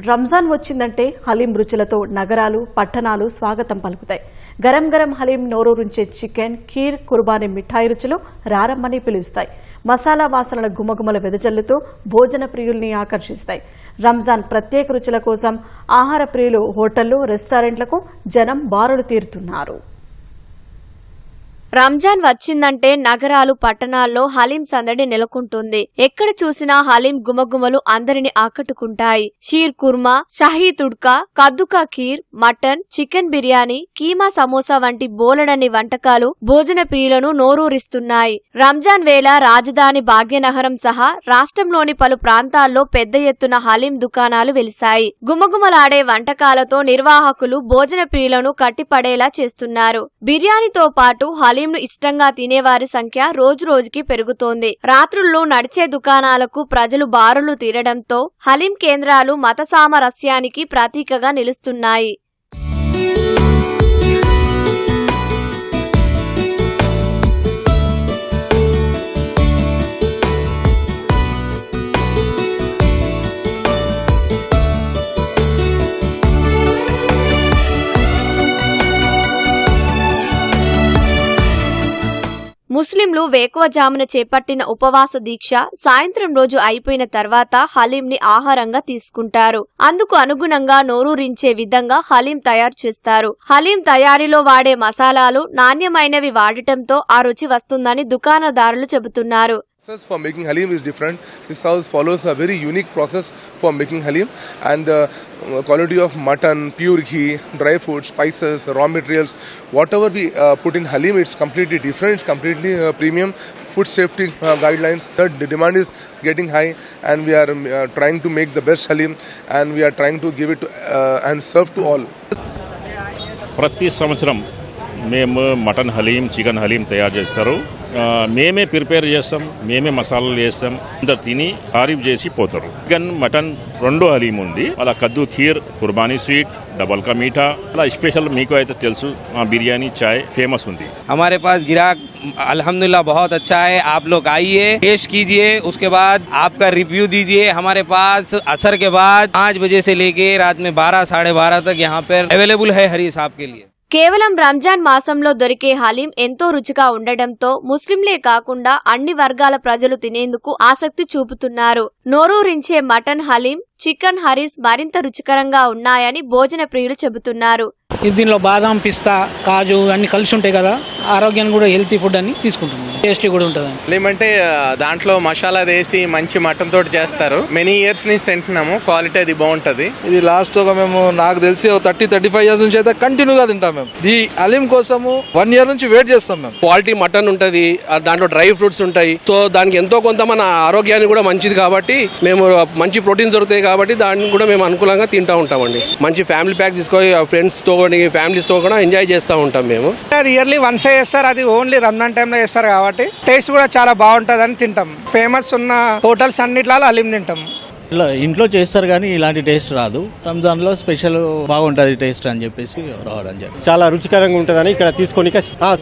రంజాన్ వచ్చిందంటే హలీం రుచులతో నగరాలు పట్టణాలు స్వాగతం పలుకుతాయి. గరం గరం హలీం నోరూరించే చికెన్, ఖీర్, కుర్బానీ మిఠాయి రుచులు రారమ్మని పిలుస్తాయి. మసాలా వాసనల గుమగుమల వెదజల్లుతూ భోజన ప్రియుల్ని ఆకర్షిస్తాయి. రంజాన్ ప్రత్యేక రుచుల కోసం ఆహార ప్రియులు హోటళ్లు, రెస్టారెంట్లకు జనం బారులు తీరుతున్నారు. రంజాన్ వచ్చిందంటే నగరాలు పట్టణాల్లో హలీం సందడి నెలకొంటుంది. ఎక్కడ చూసినా హలీం గుమగుమలు అందరిని ఆకట్టుకుంటాయి. షీర్ కుర్మా, షహీ తుడ్కా, కద్దుకా ఖీర్, మటన్, చికెన్ బిర్యానీ, కీమా సమోసా వంటి బోలెడన్ని వంటకాలు భోజన ప్రియులను నోరూరిస్తున్నాయి. రంజాన్ వేళ రాజధాని భాగ్యనగరం సహా రాష్ట్రంలోని పలు ప్రాంతాల్లో పెద్ద ఎత్తున హలీం దుకాణాలు వెలిశాయి. గుమగుమలాడే వంటకాలతో నిర్వాహకులు భోజన ప్రియులను కట్టిపడేలా చేస్తున్నారు. బిర్యానీతో పాటు హలీంను ఇష్టంగా తినేవారి సంఖ్య రోజురోజుకి పెరుగుతోంది. రాత్రుల్లో నడిచే దుకాణాలకు ప్రజలు బారులు తీరడంతో హలీం కేంద్రాలు మత సామరస్యానికి ప్రతీకగా నిలుస్తున్నాయి. ముస్లింలు వేకువజామున చేపట్టిన ఉపవాస దీక్ష సాయంత్రం రోజు అయిపోయిన తర్వాత హలీంని ఆహారంగా తీసుకుంటారు. అందుకు అనుగుణంగా నోరూరించే విధంగా హలీం తయారు చేస్తారు. హలీం తయారీలో వాడే మసాలాలు నాణ్యమైనవి వాడటంతో ఆ రుచి వస్తుందని దుకాణదారులు చెబుతున్నారు. For making Halim is different. This house follows a very unique process for making Halim, and the quality of mutton, pure ghee, dry food, spices, raw materials, whatever we put in Halim, it's completely different. It's completely premium. Food safety guidelines. The demand is getting high, and we are trying to make the best Halim, and we are trying to give it to, and serve to all. ప్రతి సంవత్సరం మేము mutton haleem, chicken haleem తయారు చేస్తారు. మేమే prepare చేస్తాం, మేమే మసాలాలు చేస్తాం. అందరు తిని తారీఫ్ చేసి పోతారు. చికెన్, మటన్ రెండు హలీం ఉంది. అలా కద్దు ఖీర్, కుర్బానీ స్వీట్, डबल का मीठा, अला स्पेशल मीको అయితే తెలుసు. बिरयानी चाय फेमस ఉంది. हमारे पास गिराक अल्हम्दुलिल्लाह बहुत अच्छा है. आप लोग आइए, टेस्ट कीजिए, उसके बाद आपका रिव्यू दीजिए. हमारे पास असर के बाद 5 बजे से लेके रात में 12 साढ़े 12 तक यहाँ पर अवेलेबल है हरी साहब के लिए. కేవలం రంజాన్ మాసంలో దొరికే హలీం ఎంతో రుచిగా ఉండడంతో ముస్లింలే కాకుండా అన్ని వర్గాల ప్రజలు తినేందుకు ఆసక్తి చూపుతున్నారు. నోరూరించే మటన్ హలీం, చికెన్ హరీస్ మరింత రుచికరంగా ఉన్నాయని భోజన ప్రియులు చెబుతున్నారు. దీనిలో బాదాం, పిస్తా, కాజు అన్ని కలిసి ఉంటాయి కదా, ఆరోగ్యాన్ని కూడా హెల్తీ ఫుడ్ అని తీసుకుంటున్నాం. టేస్టీ కూడా ఉంటుంది. ఏమంటే దాంట్లో మసాలా వేసి మంచి మటన్ తోటి చేస్తారు. మెనీ ఇయర్స్ నుంచి తింటున్నాము. క్వాలిటీ అది బాగుంటది. ఇది లాస్ట్ ఒక మేము నాకు తెలిసి 30-35 ఇయర్స్ నుంచి అయితే కంటిన్యూగా తింటాం. మేము ఈ హలీం కోసము 1 ఇయర్ నుంచి వెయిట్ చేస్తాం. మేము క్వాలిటీ మటన్ ఉంటది, దాంట్లో డ్రై ఫ్రూట్స్ ఉంటాయి. సో దానికి ఎంతో కొంత మన ఆరోగ్యానికి కూడా మంచిది కాబట్టి మేము మంచి ప్రోటీన్స్ దొరుకుతాయి కాబట్టి దాన్ని కూడా మేము అనుకూలంగా తింటా ఉంటామండి. మంచి ఫ్యామిలీ ప్యాక్ తీసుకొని ఫ్రెండ్స్ తో ఫ్యామిలీస్ తో కూడా ఎంజాయ్ చేస్తూ ఉంటాం. మేము ఇయర్లీ వన్సే చేస్తారు. అది ఓన్లీ రంజాన్ టైంలో చేస్తారు కాబట్టి టేస్ట్ కూడా చాలా బాగుంటుంది అని తింటాం. ఫేమస్ ఉన్న హోటల్స్ అన్నిట్లలో హలీం తింటాం. ఇంట్లో చేస్తారు కానీ ఇలాంటి టేస్ట్ రాదు. రంజాన్ లో స్పెషల్ బాగుంటది టేస్ట్ అని చెప్పేసి రావడం జరిగింది. చాలా రుచికరంగా ఉంటదని ఇక్కడ తీసుకొని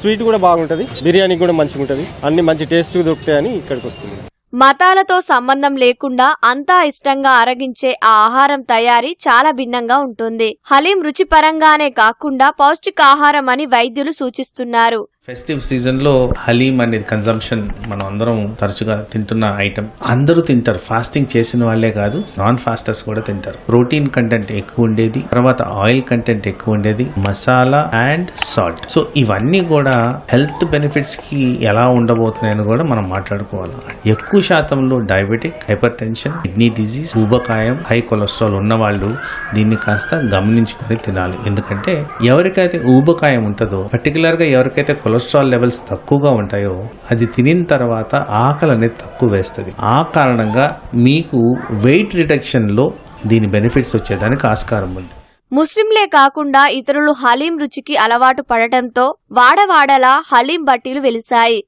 స్వీట్ కూడా బాగుంటది, బిర్యానీ కూడా మంచిగా ఉంటది, అన్ని మంచి టేస్ట్ దొరుకుతాయని ఇక్కడికి వస్తుంది. మతాలతో సంబంధం లేకుండా అంతా ఇష్టంగా అరగించే ఆ ఆహారం తయారీ చాలా భిన్నంగా ఉంటుంది. హలీం రుచిపరంగానే కాకుండా పౌష్టికాహారం అని వైద్యులు సూచిస్తున్నారు. ఫెస్టివ్ సీజన్ లో హలీం అనేది కన్సంప్షన్ మనం అందరం తరచుగా తింటున్న ఐటమ్. అందరూ తింటారు, ఫాస్టింగ్ చేసిన వాళ్లే కాదు, నాన్ ఫాస్టర్స్ కూడా తింటారు. ప్రోటీన్ కంటెంట్ ఎక్కువ ఉండేది, తర్వాత ఆయిల్ కంటెంట్ ఎక్కువ ఉండేది, మసాలా అండ్ సాల్ట్. సో ఇవన్నీ కూడా హెల్త్ బెనిఫిట్స్ కి ఎలా ఉండబోతున్నాయని కూడా మనం మాట్లాడుకోవాలి. ఎక్కువ శాతంలో diabetic, hyper tension, kidney disease, ఊబకాయం, హై కొలెస్ట్రాల్ ఉన్న వాళ్ళు దీన్ని కాస్త గమనించుకొని తినాలి. ఎందుకంటే ఎవరికైతే ఊబకాయం ఉంటుందో, పర్టికులర్ గా ఎవరికైతే కొలెస్ట్రాల్ లెవెల్స్ తక్కువగా ఉంటాయో అది తినిన తర్వాత ఆకలి అనేది తక్కువ వేస్తుంది. ఆ కారణంగా మీకు వెయిట్ రిడక్షన్ లో దీని బెనిఫిట్స్ వచ్చేదానికి ఆస్కారం ఉంది. ముస్లింలే కాకుండా ఇతరులు హలీం రుచికి అలవాటు పడటంతో వాడవాడలా హలీం బట్టీలు వెలిశాయి.